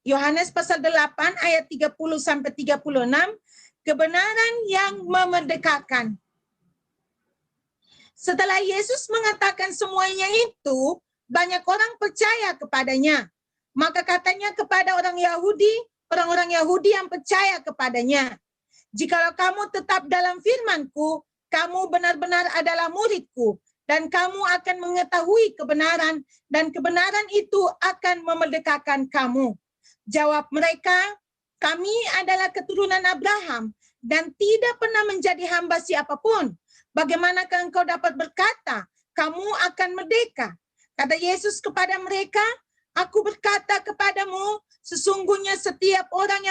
Yohanes pasal 8 ayat 30 sampai 36, kebenaran yang memerdekakan. Setelah Yesus mengatakan semuanya itu, banyak orang percaya kepadanya. Maka katanya kepada orang-orang Yahudi yang percaya kepadanya, "Jikalau kamu tetap dalam firman-Ku, kamu benar-benar adalah murid-Ku, dan kamu akan mengetahui kebenaran, dan kebenaran itu akan memerdekakan kamu." Jawab mereka, "Kami adalah keturunan Abraham dan tidak pernah menjadi hamba siapapun. Bagaimanakah engkau dapat berkata, kamu akan merdeka?" Kata Yesus kepada mereka, "Aku berkata kepadamu, sesungguhnya setiap orang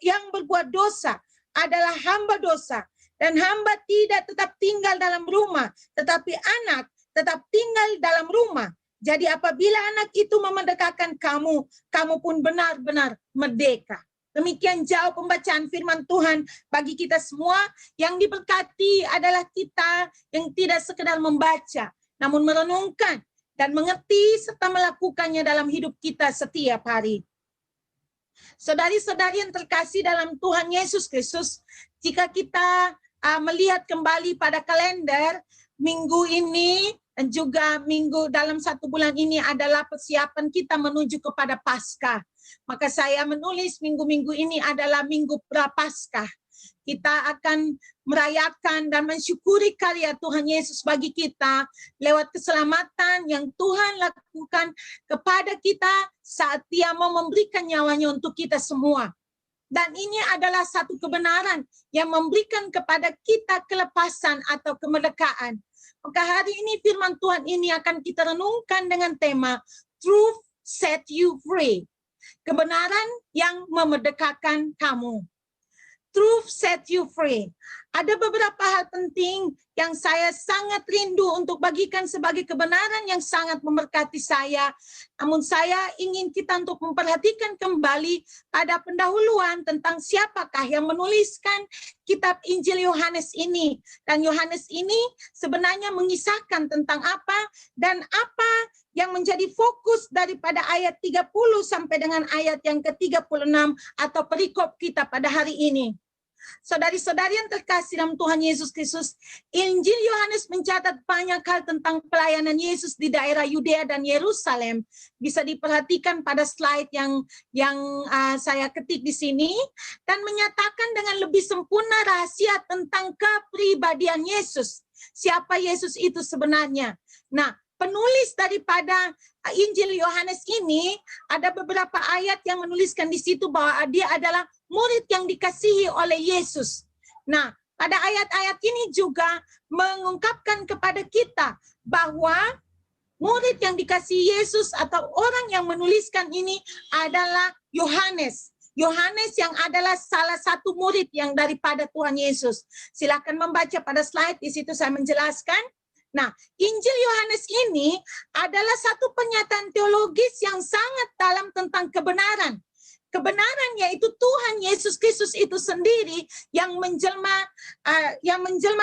yang berbuat dosa adalah hamba dosa. Dan hamba tidak tetap tinggal dalam rumah, tetapi anak tetap tinggal dalam rumah. Jadi apabila anak itu memerdekakan kamu, kamu pun benar-benar merdeka." Demikian jauh pembacaan firman Tuhan bagi kita semua. Yang diberkati adalah kita yang tidak sekedar membaca, namun merenungkan dan mengerti serta melakukannya dalam hidup kita setiap hari. Saudari-saudari yang terkasih dalam Tuhan Yesus Kristus, jika kita melihat kembali pada kalender, minggu ini dan juga minggu dalam 1 bulan ini adalah persiapan kita menuju kepada Paskah. Maka saya menulis minggu-minggu ini adalah minggu Prapaskah. Kita akan merayakan dan mensyukuri karya Tuhan Yesus bagi kita lewat keselamatan yang Tuhan lakukan kepada kita saat Dia mau memberikan nyawanya untuk kita semua. Dan ini adalah satu kebenaran yang memberikan kepada kita kelepasan atau kemerdekaan. Maka hari ini firman Tuhan ini akan kita renungkan dengan tema Truth Set You Free. Kebenaran yang memerdekakan kamu. Truth set you free. Ada beberapa hal penting yang saya sangat rindu untuk bagikan sebagai kebenaran yang sangat memberkati saya. Namun saya ingin kita untuk memperhatikan kembali pada pendahuluan tentang siapakah yang menuliskan kitab Injil Yohanes ini. Dan Yohanes ini sebenarnya mengisahkan tentang apa dan apa yang menjadi fokus daripada ayat 30 sampai dengan ayat yang ke-36 atau perikop kita pada hari ini. Saudari-saudari yang terkasih dalam Tuhan Yesus Kristus, Injil Yohanes mencatat banyak hal tentang pelayanan Yesus di daerah Yudea dan Yerusalem. Bisa diperhatikan pada slide yang saya ketik di sini, dan menyatakan dengan lebih sempurna rahasia tentang kepribadian Yesus. Siapa Yesus itu sebenarnya? Nah, penulis daripada Injil Yohanes ini ada beberapa ayat yang menuliskan di situ bahwa dia adalah murid yang dikasihi oleh Yesus. Nah, pada ayat-ayat ini juga mengungkapkan kepada kita bahwa murid yang dikasihi Yesus atau orang yang menuliskan ini adalah Yohanes. Yohanes yang adalah salah satu murid yang daripada Tuhan Yesus. Silakan membaca pada slide, di situ saya menjelaskan. Nah, Injil Yohanes ini adalah satu pernyataan teologis yang sangat dalam tentang kebenaran. Kebenaran yaitu Tuhan Yesus Kristus itu sendiri yang menjelma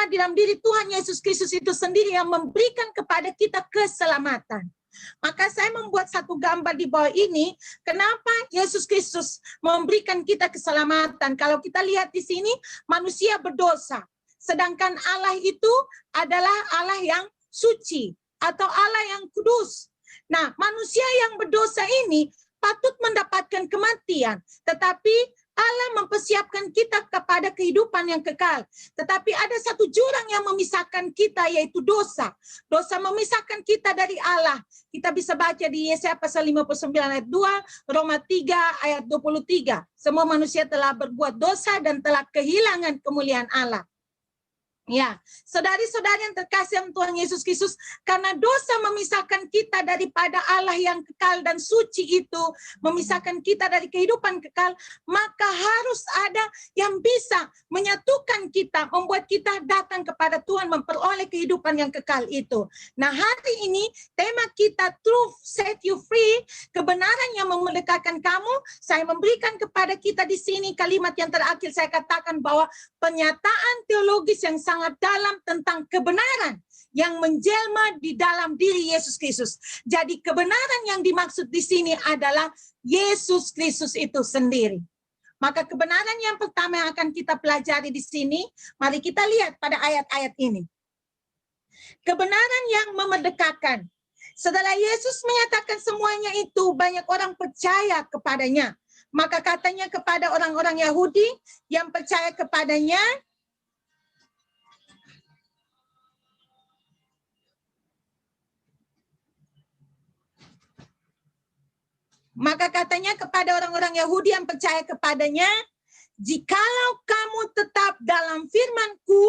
di dalam diri Tuhan Yesus Kristus itu sendiri yang memberikan kepada kita keselamatan. Maka saya membuat satu gambar di bawah ini, kenapa Yesus Kristus memberikan kita keselamatan. Kalau kita lihat di sini, manusia berdosa. Sedangkan Allah itu adalah Allah yang suci atau Allah yang kudus. Nah, manusia yang berdosa ini patut mendapatkan kematian, tetapi Allah mempersiapkan kita kepada kehidupan yang kekal. Tetapi ada satu jurang yang memisahkan kita, yaitu dosa. Dosa memisahkan kita dari Allah. Kita bisa baca di Yesaya pasal 59 ayat 2, Roma 3 ayat 23. Semua manusia telah berbuat dosa dan telah kehilangan kemuliaan Allah. Ya, saudari-saudari yang terkasih dalam Tuhan Yesus Kristus, karena dosa memisahkan kita daripada Allah yang kekal dan suci itu, memisahkan kita dari kehidupan kekal, maka harus ada yang bisa menyatukan kita, membuat kita datang kepada Tuhan, memperoleh kehidupan yang kekal itu. Nah, hari ini tema kita Truth Set You Free, kebenaran yang memerdekakan kamu. Saya memberikan kepada kita di sini kalimat yang terakhir, saya katakan bahwa pernyataan teologis yang sangat dalam tentang kebenaran yang menjelma di dalam diri Yesus Kristus. Jadi kebenaran yang dimaksud di sini adalah Yesus Kristus itu sendiri. Maka kebenaran yang pertama yang akan kita pelajari di sini, mari kita lihat pada ayat-ayat ini. Kebenaran yang memerdekakan. Setelah Yesus menyatakan semuanya itu, banyak orang percaya kepadanya. Maka katanya kepada orang-orang Yahudi yang percaya kepadanya, jikalau kamu tetap dalam firman-Ku,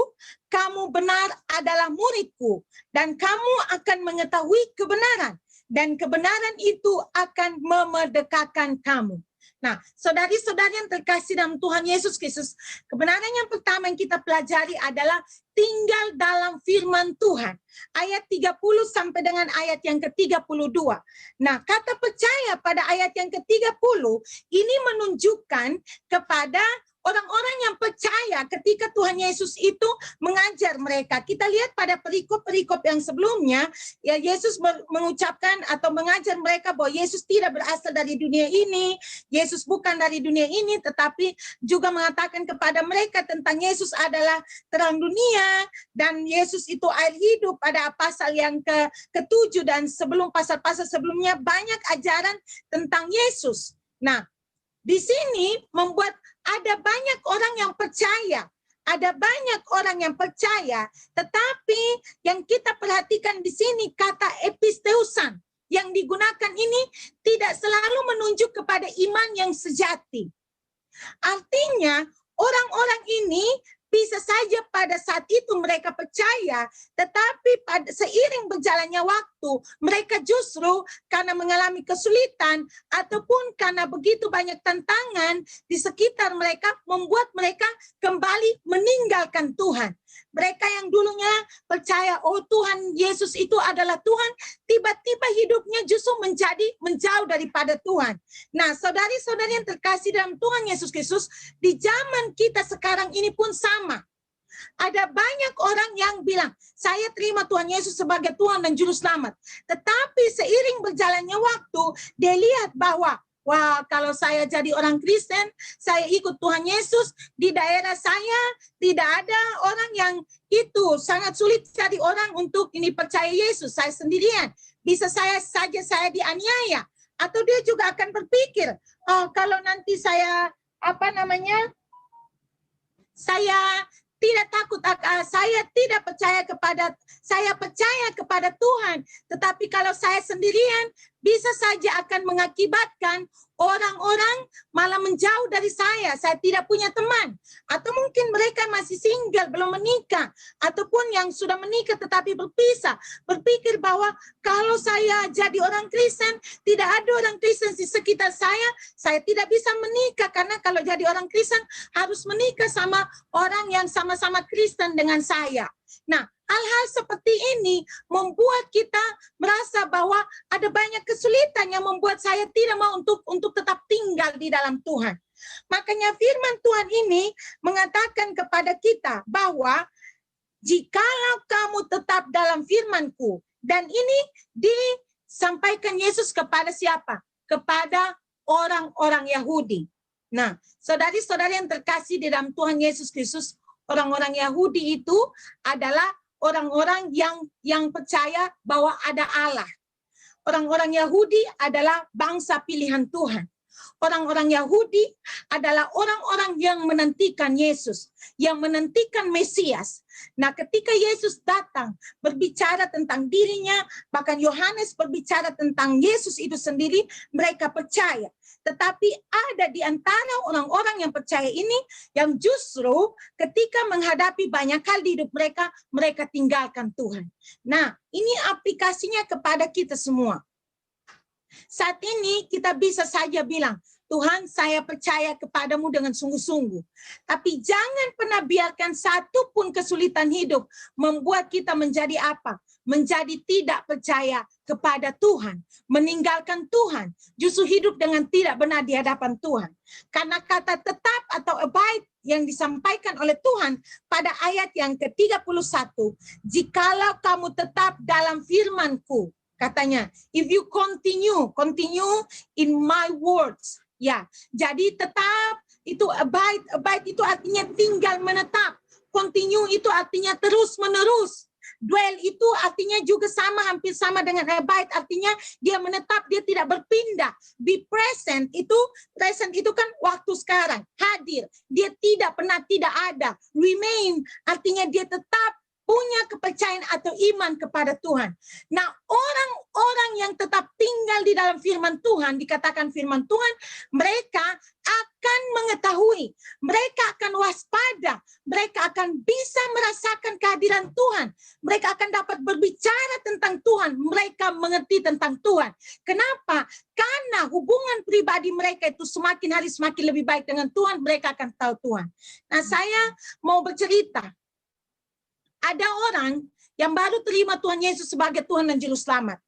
kamu benar adalah murid-Ku, dan kamu akan mengetahui kebenaran, dan kebenaran itu akan memerdekakan kamu. Nah, saudari-saudari yang terkasih dalam Tuhan Yesus Kristus, kebenaran yang pertama yang kita pelajari adalah tinggal dalam firman Tuhan. Ayat 30 sampai dengan ayat yang ke-32. Nah, kata percaya pada ayat yang ke-30 ini menunjukkan kepada orang-orang yang percaya ketika Tuhan Yesus itu mengajar mereka. Kita lihat pada perikop-perikop yang sebelumnya, ya Yesus mengucapkan atau mengajar mereka bahwa Yesus tidak berasal dari dunia ini, Yesus bukan dari dunia ini, tetapi juga mengatakan kepada mereka tentang Yesus adalah terang dunia, dan Yesus itu air hidup pada pasal yang ke-7, dan sebelum pasal-pasal sebelumnya banyak ajaran tentang Yesus. Nah, di sini membuat ada banyak orang yang percaya. Ada banyak orang yang percaya, tetapi yang kita perhatikan di sini kata episteusan yang digunakan ini tidak selalu menunjuk kepada iman yang sejati. Artinya orang-orang ini bisa saja pada saat itu mereka percaya, tetapi pada seiring berjalannya waktu, mereka justru karena mengalami kesulitan ataupun karena begitu banyak tantangan di sekitar mereka, membuat mereka kembali meninggalkan Tuhan. Mereka yang dulunya percaya, oh Tuhan Yesus itu adalah Tuhan, tiba-tiba hidupnya justru menjadi menjauh daripada Tuhan. Nah, saudari-saudari yang terkasih dalam Tuhan Yesus Kristus, di zaman kita sekarang ini pun sama. Ada banyak orang yang bilang, saya terima Tuhan Yesus sebagai Tuhan dan Juru Selamat. Tetapi seiring berjalannya waktu, dia lihat bahwa, wah, kalau saya jadi orang Kristen, saya ikut Tuhan Yesus, di daerah saya tidak ada orang yang itu, sangat sulit cari orang untuk ini percaya Yesus, saya sendirian. Bisa saya dianiaya. Atau dia juga akan berpikir, oh, kalau nanti saya, saya tidak takut, saya tidak percaya saya percaya kepada Tuhan. Tetapi kalau saya sendirian, bisa saja akan mengakibatkan orang-orang malah menjauh dari saya tidak punya teman. Atau mungkin mereka masih single, belum menikah. Ataupun yang sudah menikah tetapi berpisah. Berpikir bahwa kalau saya jadi orang Kristen, tidak ada orang Kristen di sekitar saya tidak bisa menikah. Karena kalau jadi orang Kristen, harus menikah sama orang yang sama-sama Kristen dengan saya. Nah, hal-hal seperti ini membuat kita merasa bahwa ada banyak kesulitan yang membuat saya tidak mau untuk tetap tinggal di dalam Tuhan. Makanya firman Tuhan ini mengatakan kepada kita bahwa jikalau kamu tetap dalam firman-Ku, dan ini disampaikan Yesus kepada siapa? Kepada orang-orang Yahudi. Nah, saudari-saudari yang terkasih di dalam Tuhan Yesus Kristus, orang-orang Yahudi itu adalah orang-orang yang percaya bahwa ada Allah. Orang-orang Yahudi adalah bangsa pilihan Tuhan. Orang-orang Yahudi adalah orang-orang yang menantikan Yesus, yang menantikan Mesias. Nah, ketika Yesus datang berbicara tentang dirinya, bahkan Yohanes berbicara tentang Yesus itu sendiri, mereka percaya. Tetapi ada di antara orang-orang yang percaya ini yang justru ketika menghadapi banyak hal di hidup mereka, mereka tinggalkan Tuhan. Nah, ini aplikasinya kepada kita semua. Saat ini kita bisa saja bilang, Tuhan, saya percaya kepadamu dengan sungguh-sungguh. Tapi jangan pernah biarkan satu pun kesulitan hidup membuat kita menjadi apa? Menjadi tidak percaya kepada Tuhan, meninggalkan Tuhan, justru hidup dengan tidak benar di hadapan Tuhan. Karena kata tetap atau abide yang disampaikan oleh Tuhan pada ayat yang ke-31, jikalau kamu tetap dalam firman-Ku, katanya, if you continue in my words. Ya, jadi tetap itu abide itu artinya tinggal menetap. Continue itu artinya terus menerus. Dwell itu artinya juga sama, hampir sama dengan abide, artinya dia menetap, dia tidak berpindah. Be present itu kan waktu sekarang, hadir, dia tidak pernah tidak ada. Remain artinya dia tetap punya kepercayaan atau iman kepada Tuhan. Nah, orang-orang yang tetap tinggal di dalam firman Tuhan, dikatakan firman Tuhan, mereka akan mengetahui, mereka akan waspada, mereka akan bisa merasakan kehadiran Tuhan, mereka akan dapat berbicara tentang Tuhan, mereka mengerti tentang Tuhan. Kenapa? Karena hubungan pribadi mereka itu semakin hari semakin lebih baik dengan Tuhan, mereka akan tahu Tuhan. Nah, saya mau bercerita. Ada orang yang baru terima Tuhan Yesus sebagai Tuhan dan Juru Selamat.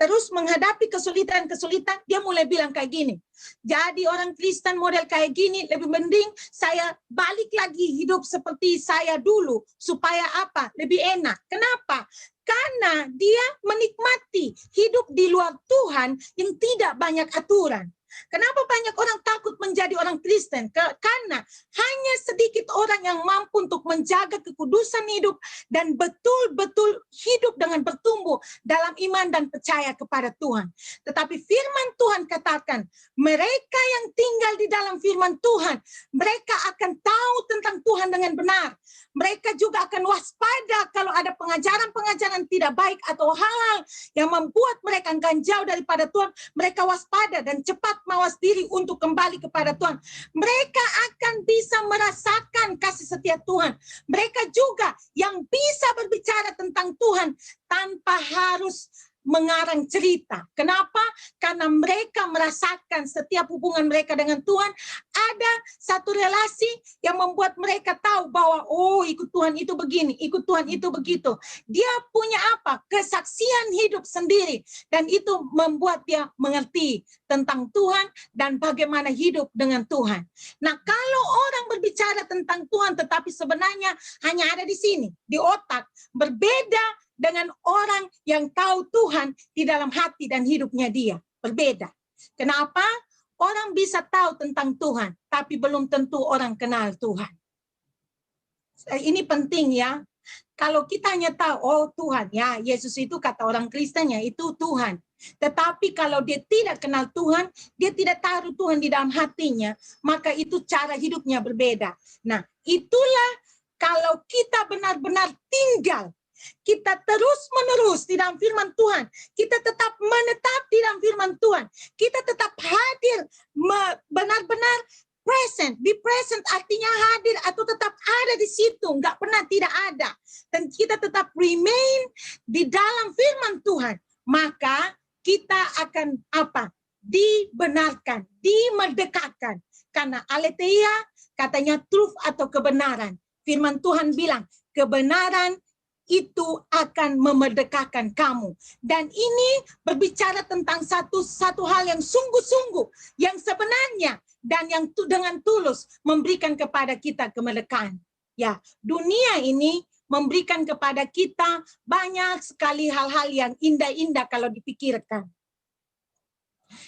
Terus menghadapi kesulitan-kesulitan, dia mulai bilang kayak gini. Jadi orang Kristen model kayak gini, lebih mending saya balik lagi hidup seperti saya dulu. Supaya apa? Lebih enak. Kenapa? Karena dia menikmati hidup di luar Tuhan yang tidak banyak aturan. Kenapa banyak orang takut menjadi orang Kristen? Karena hanya sedikit orang yang mampu untuk menjaga kekudusan hidup dan betul-betul hidup dengan bertumbuh dalam iman dan percaya kepada Tuhan. Tetapi firman Tuhan katakan, mereka yang tinggal di dalam firman Tuhan, mereka akan tahu tentang Tuhan dengan benar. Mereka juga akan waspada kalau ada pengajaran-pengajaran tidak baik atau hal-hal yang membuat mereka enggan jauh daripada Tuhan. Mereka waspada dan cepat mawas diri untuk kembali kepada Tuhan. Mereka akan bisa merasakan kasih setia Tuhan. Mereka juga yang bisa berbicara tentang Tuhan tanpa harus mengarang cerita. Kenapa? Karena mereka merasakan setiap hubungan mereka dengan Tuhan ada satu relasi yang membuat mereka tahu bahwa oh, ikut Tuhan itu begini, ikut Tuhan itu begitu. Dia punya apa? Kesaksian hidup sendiri, dan itu membuat dia mengerti tentang Tuhan dan bagaimana hidup dengan Tuhan. Nah, kalau orang berbicara tentang Tuhan tetapi sebenarnya hanya ada di sini, di otak, berbeda dengan orang yang tahu Tuhan di dalam hati dan hidupnya dia. Berbeda. Kenapa? Orang bisa tahu tentang Tuhan, tapi belum tentu orang kenal Tuhan. Ini penting ya. Kalau kita hanya tahu, oh Tuhan, ya Yesus itu kata orang Kristen ya, itu Tuhan. Tetapi kalau dia tidak kenal Tuhan, dia tidak taruh Tuhan di dalam hatinya, maka itu cara hidupnya berbeda. Nah, itulah kalau kita benar-benar tinggal, kita terus-menerus di dalam firman Tuhan. Kita tetap menetap di dalam firman Tuhan. Kita tetap hadir, benar-benar present. Be present artinya hadir atau tetap ada di situ. Nggak pernah tidak ada. Dan kita tetap remain di dalam firman Tuhan. Maka kita akan apa? Dibenarkan, dimerdekakan. Karena aletheia katanya truth atau kebenaran. Firman Tuhan bilang, kebenaran itu akan memerdekakan kamu. Dan ini berbicara tentang satu hal yang sungguh-sungguh, yang sebenarnya dan yang dengan tulus memberikan kepada kita kemerdekaan. Ya, dunia ini memberikan kepada kita banyak sekali hal-hal yang indah-indah kalau dipikirkan.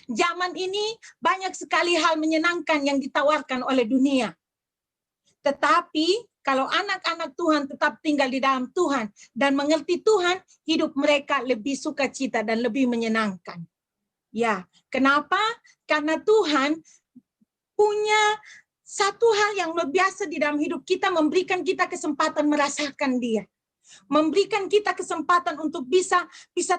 Zaman ini banyak sekali hal menyenangkan yang ditawarkan oleh dunia. Tetapi kalau anak-anak Tuhan tetap tinggal di dalam Tuhan dan mengerti Tuhan, hidup mereka lebih sukacita dan lebih menyenangkan. Ya, kenapa? Karena Tuhan punya satu hal yang luar biasa di dalam hidup kita, memberikan kita kesempatan merasakan Dia. Memberikan kita kesempatan untuk bisa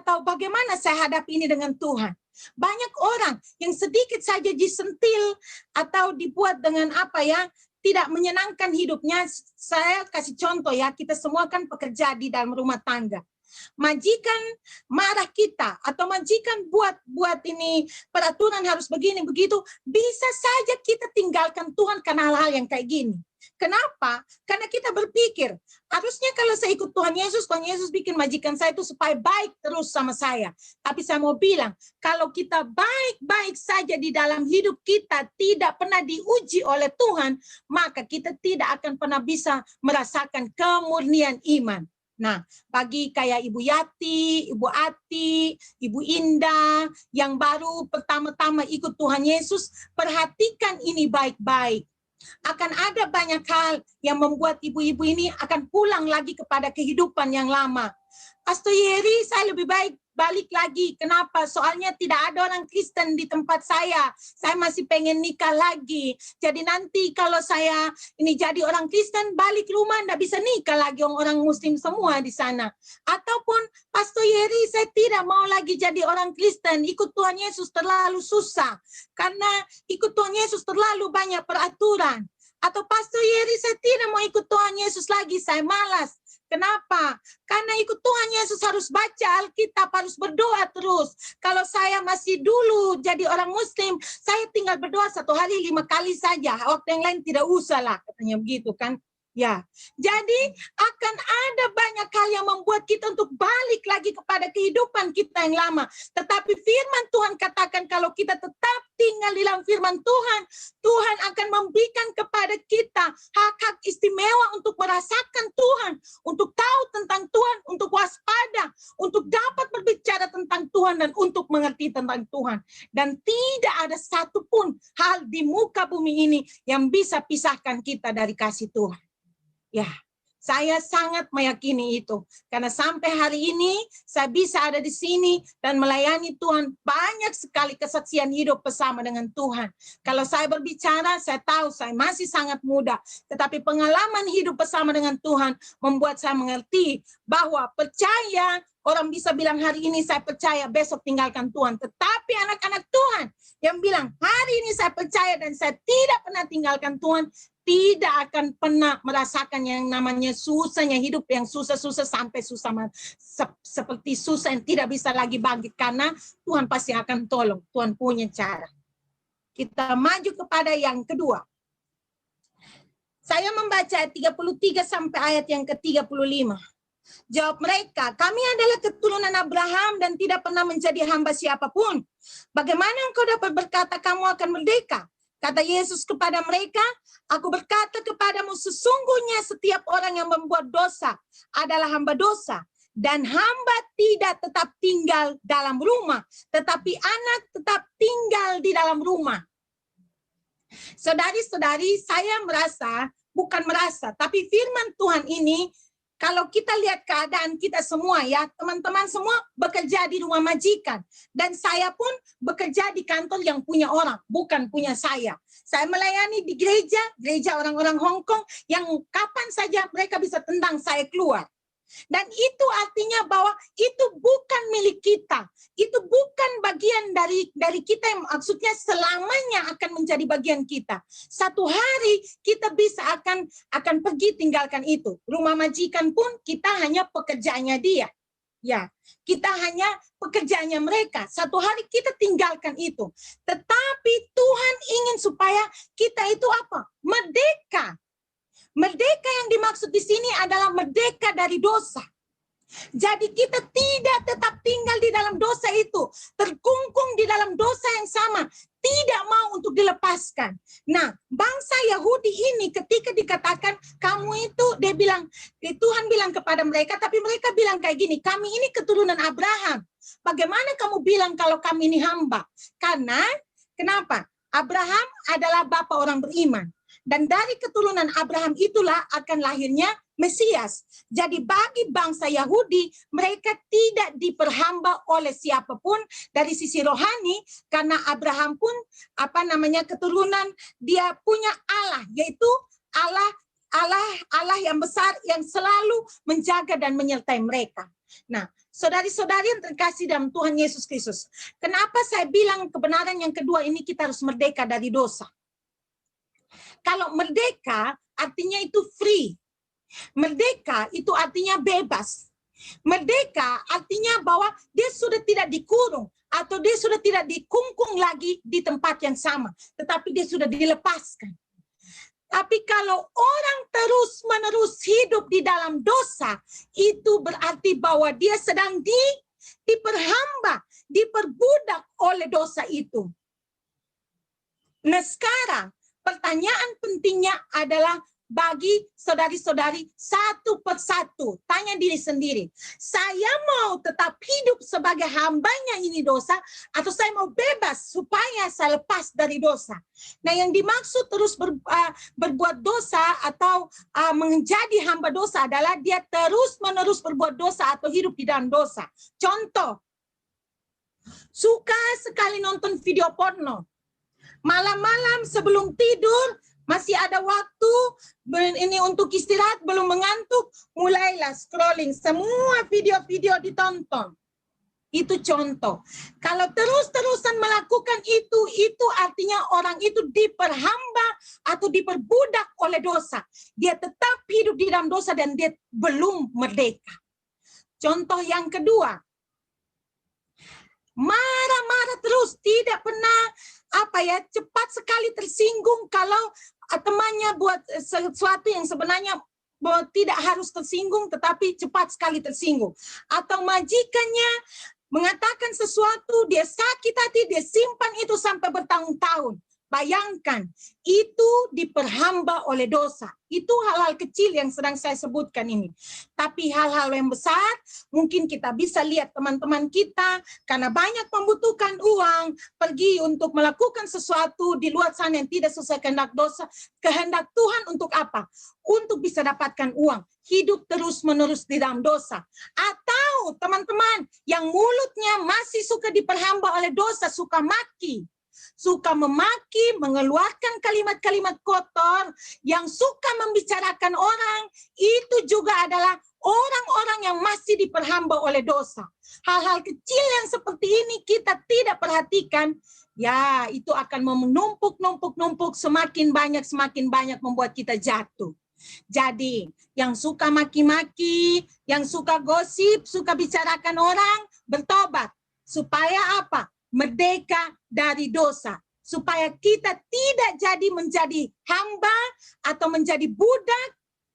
tahu bagaimana saya hadapi ini dengan Tuhan. Banyak orang yang sedikit saja disentil atau dibuat dengan apa ya, tidak menyenangkan hidupnya. Saya kasih contoh ya, kita semua kan pekerja di dalam rumah tangga. Majikan marah kita atau majikan buat ini peraturan harus begini begitu, bisa saja kita tinggalkan Tuhan karena hal-hal yang kayak gini. Kenapa? Karena kita berpikir, harusnya kalau saya ikut Tuhan Yesus bikin majikan saya itu supaya baik terus sama saya. Tapi saya mau bilang, kalau kita baik-baik saja di dalam hidup kita, tidak pernah diuji oleh Tuhan, maka kita tidak akan pernah bisa merasakan kemurnian iman. Nah, bagi kayak Ibu Yati, Ibu Ati, Ibu Indah, yang baru pertama-tama ikut Tuhan Yesus, perhatikan ini baik-baik. Akan ada banyak hal yang membuat ibu-ibu ini akan pulang lagi kepada kehidupan yang lama. Pastor Yeri, saya lebih baik balik lagi. Kenapa? Soalnya tidak ada orang Kristen di tempat saya. Saya masih pengen nikah lagi. Jadi nanti kalau saya ini jadi orang Kristen, balik rumah nggak bisa nikah lagi orang Muslim semua di sana. Ataupun Pastor Yeri, saya tidak mau lagi jadi orang Kristen. Ikut Tuhan Yesus terlalu susah. Karena ikut Tuhan Yesus terlalu banyak peraturan. Atau Pastor Yeri, saya tidak mau ikut Tuhan Yesus lagi. Saya malas. Kenapa? Karena ikut Tuhan Yesus harus baca Alkitab, harus berdoa terus. Kalau saya masih dulu jadi orang Muslim, saya tinggal berdoa 1 hari 5 kali saja. Waktu yang lain tidak usah lah, katanya begitu kan. Ya, jadi akan ada banyak hal yang membuat kita untuk balik lagi kepada kehidupan kita yang lama. Tetapi firman Tuhan katakan kalau kita tetap tinggal di dalam firman Tuhan, Tuhan akan memberikan kepada kita hak-hak istimewa untuk merasakan Tuhan, untuk tahu tentang Tuhan, untuk waspada, untuk dapat berbicara tentang Tuhan dan untuk mengerti tentang Tuhan. Dan tidak ada satupun hal di muka bumi ini yang bisa pisahkan kita dari kasih Tuhan. Ya, saya sangat meyakini itu. Karena sampai hari ini saya bisa ada di sini dan melayani Tuhan. Banyak sekali kesaksian hidup bersama dengan Tuhan. Kalau saya berbicara, saya tahu saya masih sangat muda. Tetapi pengalaman hidup bersama dengan Tuhan membuat saya mengerti bahwa percaya, orang bisa bilang hari ini saya percaya, besok tinggalkan Tuhan. Tetapi anak-anak Tuhan yang bilang hari ini saya percaya dan saya tidak pernah tinggalkan Tuhan, tidak akan pernah merasakan yang namanya susahnya hidup yang susah-susah sampai susah seperti susah yang tidak bisa lagi bangkit karena Tuhan pasti akan tolong. Tuhan punya cara. Kita maju kepada yang kedua. Saya membaca ayat 33 sampai ayat yang ke-35. Jawab mereka, kami adalah keturunan Abraham dan tidak pernah menjadi hamba siapapun. Bagaimana engkau dapat berkata kamu akan merdeka? Kata Yesus kepada mereka, aku berkata kepadamu sesungguhnya setiap orang yang membuat dosa adalah hamba dosa. Dan hamba tidak tetap tinggal dalam rumah, tetapi anak tetap tinggal di dalam rumah. Saudari-saudari, saya bukan merasa, tapi firman Tuhan ini, kalau kita lihat keadaan kita semua ya, teman-teman semua bekerja di rumah majikan. Dan saya pun bekerja di kantor yang punya orang, bukan punya saya. Saya melayani di gereja orang-orang Hong Kong yang kapan saja mereka bisa tendang saya keluar. Dan itu artinya bahwa itu bukan milik kita. Itu bukan bagian dari kita yang maksudnya selamanya akan menjadi bagian kita. Satu hari kita bisa akan pergi tinggalkan itu. Rumah majikan pun kita hanya pekerjaannya dia. Ya, kita hanya pekerjaannya mereka. Satu hari kita tinggalkan itu. Tetapi Tuhan ingin supaya kita itu apa? Merdeka. Merdeka yang dimaksud di sini adalah merdeka dari dosa. Jadi kita tidak tetap tinggal di dalam dosa itu, terkungkung di dalam dosa yang sama, tidak mau untuk dilepaskan. Nah, bangsa Yahudi ini ketika dikatakan kamu itu, dia bilang, Tuhan bilang kepada mereka, tapi mereka bilang kayak gini, kami ini keturunan Abraham. Bagaimana kamu bilang kalau kami ini hamba? Karena, kenapa? Abraham adalah bapa orang beriman. Dan dari keturunan Abraham itulah akan lahirnya Mesias. Jadi bagi bangsa Yahudi, mereka tidak diperhamba oleh siapapun dari sisi rohani, karena Abraham pun keturunan dia punya Allah, yaitu Allah yang besar yang selalu menjaga dan menyertai mereka. Nah, saudari-saudari yang terkasih dalam Tuhan Yesus Kristus, kenapa saya bilang kebenaran yang kedua ini kita harus merdeka dari dosa? Kalau merdeka artinya itu free. Merdeka itu artinya bebas. Merdeka artinya bahwa dia sudah tidak dikurung atau dia sudah tidak dikungkung lagi di tempat yang sama, tetapi dia sudah dilepaskan. Tapi kalau orang terus-menerus hidup di dalam dosa, itu berarti bahwa dia sedang diperhamba, diperbudak oleh dosa itu. Nah sekarang pertanyaan pentingnya adalah bagi saudari-saudari satu persatu. Tanya diri sendiri, saya mau tetap hidup sebagai hambanya ini dosa, atau saya mau bebas supaya saya lepas dari dosa. Nah yang dimaksud terus berbuat dosa atau menjadi hamba dosa adalah dia terus-menerus berbuat dosa atau hidup di dalam dosa. Contoh, suka sekali nonton video porno. Malam-malam sebelum tidur, masih ada waktu ini untuk istirahat, belum mengantuk, mulailah scrolling, semua video-video ditonton. Itu contoh. Kalau terus-terusan melakukan itu artinya orang itu diperhamba atau diperbudak oleh dosa. Dia tetap hidup di dalam dosa dan dia belum merdeka. Contoh yang kedua, marah-marah terus, tidak pernah cepat sekali tersinggung kalau temannya buat sesuatu yang sebenarnya tidak harus tersinggung, tetapi cepat sekali tersinggung. Atau majikannya mengatakan sesuatu, dia sakit hati, dia simpan itu sampai bertahun-tahun. Bayangkan, itu diperhamba oleh dosa. Itu hal-hal kecil yang sedang saya sebutkan ini. Tapi hal-hal yang besar, mungkin kita bisa lihat teman-teman kita, karena banyak membutuhkan uang, pergi untuk melakukan sesuatu di luar sana yang tidak sesuai kehendak Tuhan untuk apa? Untuk bisa dapatkan uang. Hidup terus-menerus di dalam dosa. Atau teman-teman yang mulutnya masih suka diperhamba oleh dosa, suka maki. Suka memaki, mengeluarkan kalimat-kalimat kotor, yang suka membicarakan orang, itu juga adalah orang-orang yang masih diperhamba oleh dosa. Hal-hal kecil yang seperti ini kita tidak perhatikan, ya itu akan menumpuk, semakin banyak membuat kita jatuh. Jadi, yang suka maki-maki, yang suka gosip, suka bicarakan orang, bertobat. Supaya apa? Merdeka dari dosa, supaya kita tidak menjadi hamba atau menjadi budak,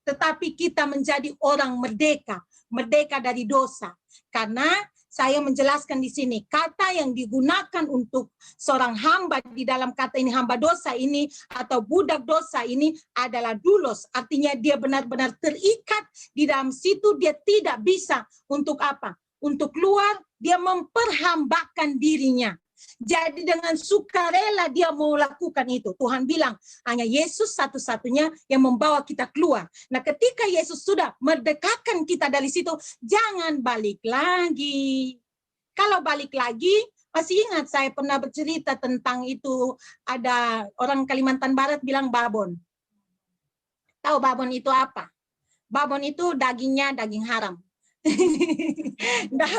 tetapi kita menjadi orang merdeka dari dosa. Karena saya menjelaskan di sini, kata yang digunakan untuk seorang hamba di dalam kata ini, hamba dosa ini atau budak dosa ini adalah doulos, artinya dia benar-benar terikat di dalam situ, dia tidak bisa untuk apa? Untuk keluar, dia memperhambakan dirinya. Jadi dengan sukarela dia mau lakukan itu. Tuhan bilang, hanya Yesus satu-satunya yang membawa kita keluar. Nah ketika Yesus sudah merdekakan kita dari situ, jangan balik lagi. Kalau balik lagi, masih ingat saya pernah bercerita tentang itu, ada orang Kalimantan Barat bilang babon. Tahu babon itu apa? Babon itu dagingnya daging haram.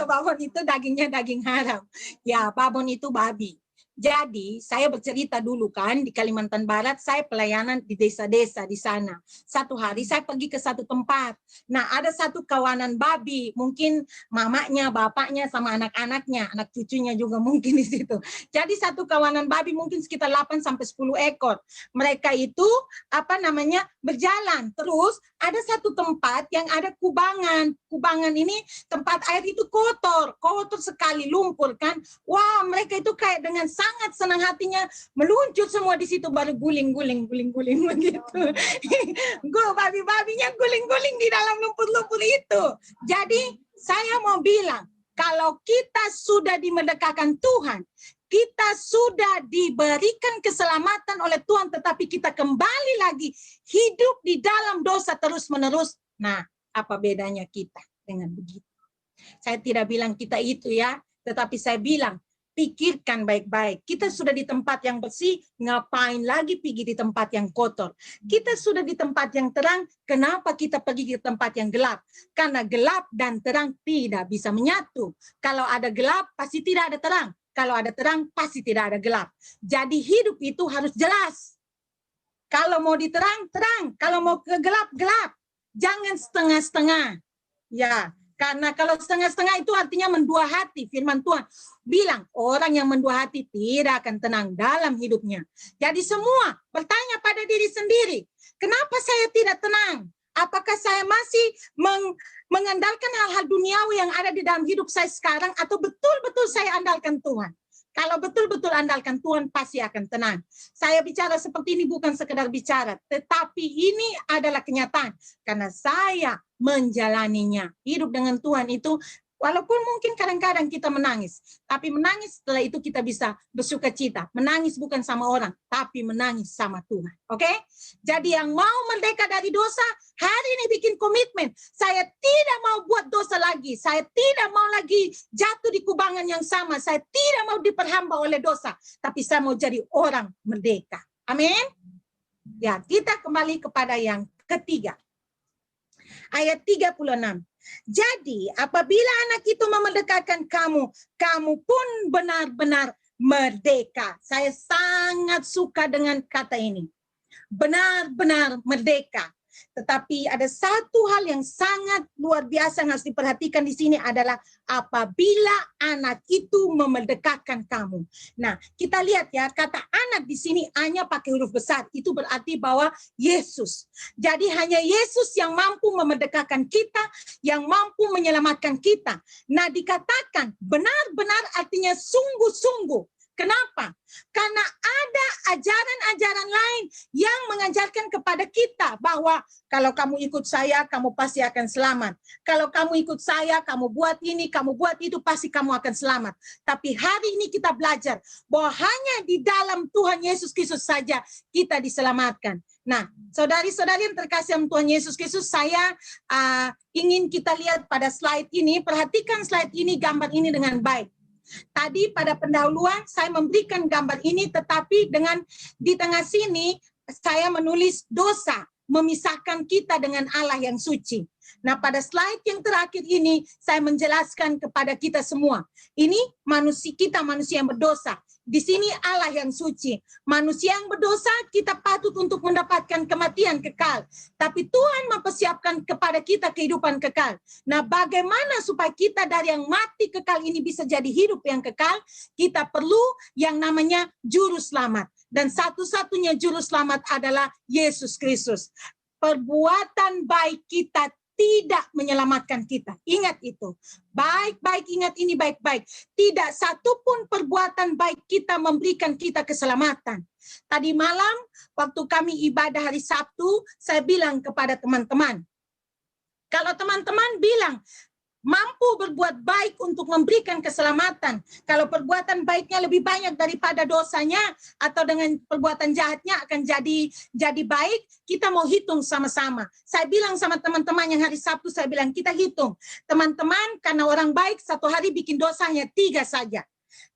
Babon itu dagingnya daging haram. Ya, babon itu babi. Jadi, saya bercerita dulu kan, di Kalimantan Barat, saya pelayanan di desa-desa di sana. Satu hari saya pergi ke satu tempat. Nah, ada satu kawanan babi, mungkin mamanya, bapaknya, sama anak-anaknya, anak cucunya juga mungkin di situ. Jadi, satu kawanan babi mungkin sekitar 8-10 ekor. Mereka itu, berjalan. Terus, ada satu tempat yang ada kubangan. Kubangan ini, tempat air itu kotor sekali, lumpur kan. Wah, mereka itu kayak dengan sangat senang hatinya meluncur semua di situ, baru guling begitu. Babi-babinya guling-guling di dalam lumpur-lumpur itu. Jadi saya mau bilang, kalau kita sudah dimerdekakan Tuhan, kita sudah diberikan keselamatan oleh Tuhan, tetapi kita kembali lagi hidup di dalam dosa terus-menerus. Nah, apa bedanya kita dengan begitu? Saya tidak bilang kita itu ya, tetapi saya bilang, pikirkan baik-baik. Kita sudah di tempat yang bersih, ngapain lagi pergi di tempat yang kotor? Kita sudah di tempat yang terang, kenapa kita pergi ke tempat yang gelap? Karena gelap dan terang tidak bisa menyatu. Kalau ada gelap, pasti tidak ada terang. Kalau ada terang, pasti tidak ada gelap. Jadi hidup itu harus jelas. Kalau mau diterang, terang. Kalau mau ke gelap, gelap. Jangan setengah-setengah. Ya, Karena kalau setengah-setengah itu artinya mendua hati. Firman Tuhan bilang orang yang mendua hati tidak akan tenang dalam hidupnya. Jadi semua bertanya pada diri sendiri, kenapa saya tidak tenang? Apakah saya masih mengandalkan hal-hal duniawi yang ada di dalam hidup saya sekarang, atau betul-betul saya andalkan Tuhan? Kalau betul-betul andalkan Tuhan, pasti akan tenang. Saya bicara seperti ini bukan sekedar bicara, tetapi ini adalah kenyataan. Karena saya menjalaninya. Hidup dengan Tuhan itu, walaupun mungkin kadang-kadang kita menangis, tapi menangis setelah itu kita bisa bersuka cita. Menangis bukan sama orang, tapi menangis sama Tuhan. Oke? Jadi yang mau merdeka dari dosa, hari ini bikin komitmen. Saya tidak mau buat dosa lagi. Saya tidak mau lagi jatuh di kubangan yang sama. Saya tidak mau diperhamba oleh dosa. Tapi saya mau jadi orang merdeka. Amin? Ya, kita kembali kepada yang ketiga. Ayat 36. Jadi apabila anak itu memerdekakan kamu, kamu pun benar-benar merdeka. Saya sangat suka dengan kata ini. Benar-benar merdeka. Tetapi ada satu hal yang sangat luar biasa yang harus diperhatikan di sini adalah apabila anak itu memerdekakan kamu. Nah, kita lihat ya, kata anak di sini hanya pakai huruf besar. Itu berarti bahwa Yesus. Jadi hanya Yesus yang mampu memerdekakan kita, yang mampu menyelamatkan kita. Nah, dikatakan benar-benar artinya sungguh-sungguh. Kenapa? Karena ada ajaran-ajaran lain yang mengajarkan kepada kita bahwa kalau kamu ikut saya, kamu pasti akan selamat. Kalau kamu ikut saya, kamu buat ini, kamu buat itu, pasti kamu akan selamat. Tapi hari ini kita belajar bahwa hanya di dalam Tuhan Yesus Kristus saja kita diselamatkan. Nah, saudari-saudari yang terkasih dalam Tuhan Yesus Kristus, saya ingin kita lihat pada slide ini, perhatikan slide ini, gambar ini dengan baik. Tadi pada pendahuluan saya memberikan gambar ini, tetapi dengan di tengah sini saya menulis dosa memisahkan kita dengan Allah yang suci. Nah, pada slide yang terakhir ini saya menjelaskan kepada kita semua. Ini kita manusia yang berdosa. Di sini Allah yang suci. Manusia yang berdosa kita patut untuk mendapatkan kematian kekal. Tapi Tuhan mempersiapkan kepada kita kehidupan kekal. Nah, bagaimana supaya kita dari yang mati kekal ini bisa jadi hidup yang kekal? Kita perlu yang namanya juru selamat. Dan satu-satunya juru selamat adalah Yesus Kristus. Perbuatan baik kita tidak menyelamatkan kita. Ingat itu. Baik-baik, ingat ini baik-baik. Tidak satupun perbuatan baik kita memberikan kita keselamatan. Tadi malam, waktu kami ibadah hari Sabtu, saya bilang kepada teman-teman, kalau teman-teman bilang, mampu berbuat baik untuk memberikan keselamatan. Kalau perbuatan baiknya lebih banyak daripada dosanya, atau dengan perbuatan jahatnya akan jadi baik, kita mau hitung sama-sama. Saya bilang sama teman-teman yang hari Sabtu, saya bilang kita hitung. Teman-teman, karena orang baik satu hari bikin dosanya 3 saja.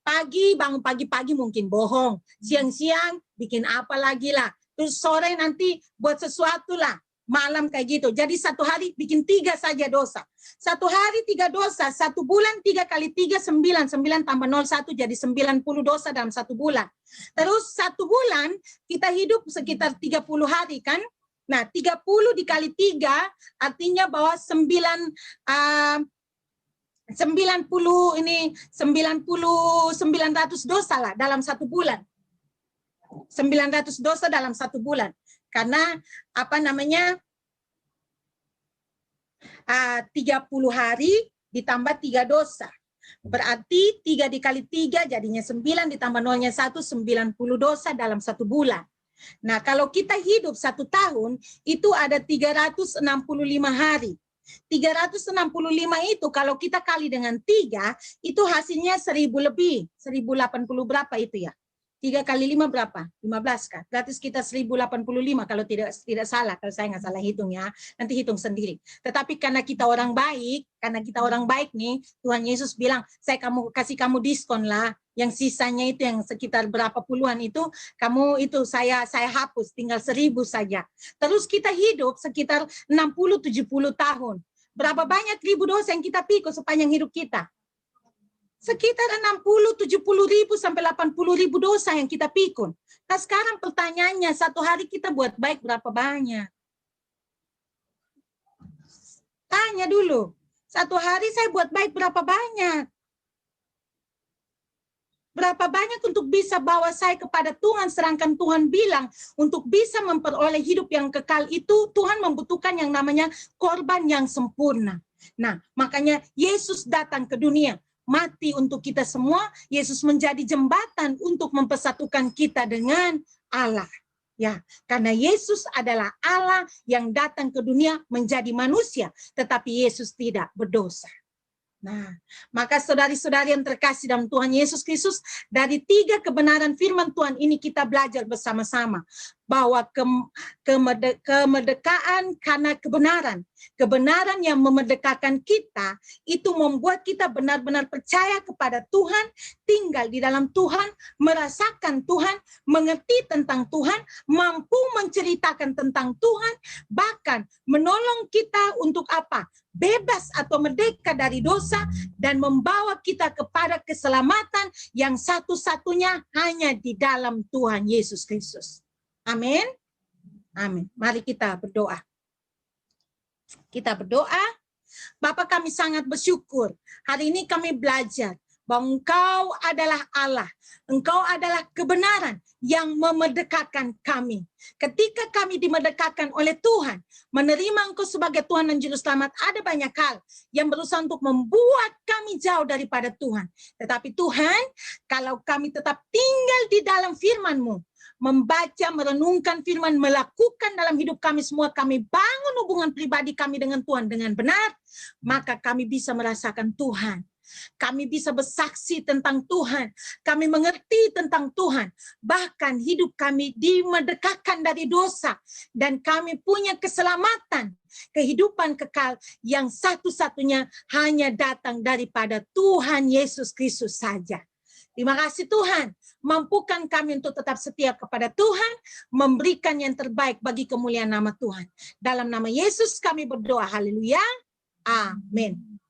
Pagi, bangun pagi-pagi mungkin bohong. Siang-siang bikin apa lagi lah. Terus sore nanti buat sesuatu lah. Malam kayak gitu. Jadi satu hari bikin 3 saja dosa. Satu hari 3 dosa. 1 bulan 3 kali 3, 9. 9 tambah 01 jadi 90 dosa dalam 1 bulan. Terus 1 bulan kita hidup sekitar 30 hari kan. Nah 30 dikali 3 artinya bahwa 900 dosa lah dalam 1 bulan. 900 dosa dalam 1 bulan. Karena 30 hari ditambah 3 dosa. Berarti 3 dikali 3 jadinya 9 ditambah 0-nya 1, 90 dosa dalam 1 bulan. Nah, kalau kita hidup 1 tahun, itu ada 365 hari. 365 itu kalau kita kali dengan 3, itu hasilnya 1000 lebih. 1080 berapa itu ya? 3 kali 5 berapa? 15 kan? Berarti sekitar 1085 kalau tidak salah. Kalau saya nggak salah hitung ya. Nanti hitung sendiri. Tetapi karena kita orang baik nih, Tuhan Yesus bilang, saya kasih kamu diskon lah. Yang sisanya itu yang sekitar berapa puluhan itu, kamu itu saya hapus, tinggal 1000 saja. Terus kita hidup sekitar 60-70 tahun. Berapa banyak ribu dosa yang kita pikul sepanjang hidup kita? Sekitar 60-70 ribu sampai 80 ribu dosa yang kita pikul. Nah sekarang pertanyaannya, satu hari kita buat baik berapa banyak? Tanya dulu. Satu hari saya buat baik berapa banyak? Berapa banyak untuk bisa bawa saya kepada Tuhan, sedangkan Tuhan bilang untuk bisa memperoleh hidup yang kekal itu Tuhan membutuhkan yang namanya korban yang sempurna. Nah, makanya Yesus datang ke dunia, mati untuk kita semua. Yesus menjadi jembatan untuk mempersatukan kita dengan Allah. Ya, karena Yesus adalah Allah yang datang ke dunia menjadi manusia, tetapi Yesus tidak berdosa. Nah, maka saudari-saudari yang terkasih dalam Tuhan Yesus Kristus, dari 3 kebenaran firman Tuhan ini kita belajar bersama-sama bahwa kemerdekaan karena kebenaran. Kebenaran yang memerdekakan kita itu membuat kita benar-benar percaya kepada Tuhan, tinggal di dalam Tuhan, merasakan Tuhan, mengerti tentang Tuhan, mampu menceritakan tentang Tuhan, bahkan menolong kita untuk apa? Bebas atau merdeka dari dosa dan membawa kita kepada keselamatan yang satu-satunya hanya di dalam Tuhan Yesus Kristus. Amin. Amin. Mari kita berdoa. Kita berdoa. Bapa, kami sangat bersyukur. Hari ini kami belajar bahwa Engkau adalah Allah. Engkau adalah kebenaran yang memerdekakan kami. Ketika kami dimerdekakan oleh Tuhan, menerima Engkau sebagai Tuhan dan Juru Selamat, ada banyak hal yang berusaha untuk membuat kami jauh daripada Tuhan. Tetapi Tuhan, kalau kami tetap tinggal di dalam firman-Mu, membaca, merenungkan firman, melakukan dalam hidup kami semua, kami bangun hubungan pribadi kami dengan Tuhan dengan benar, maka kami bisa merasakan Tuhan. Kami bisa bersaksi tentang Tuhan. Kami mengerti tentang Tuhan. Bahkan hidup kami dimerdekakan dari dosa. Dan kami punya keselamatan. Kehidupan kekal yang satu-satunya hanya datang daripada Tuhan Yesus Kristus saja. Terima kasih Tuhan. Mampukan kami untuk tetap setia kepada Tuhan. Memberikan yang terbaik bagi kemuliaan nama Tuhan. Dalam nama Yesus kami berdoa. Haleluya. Amin.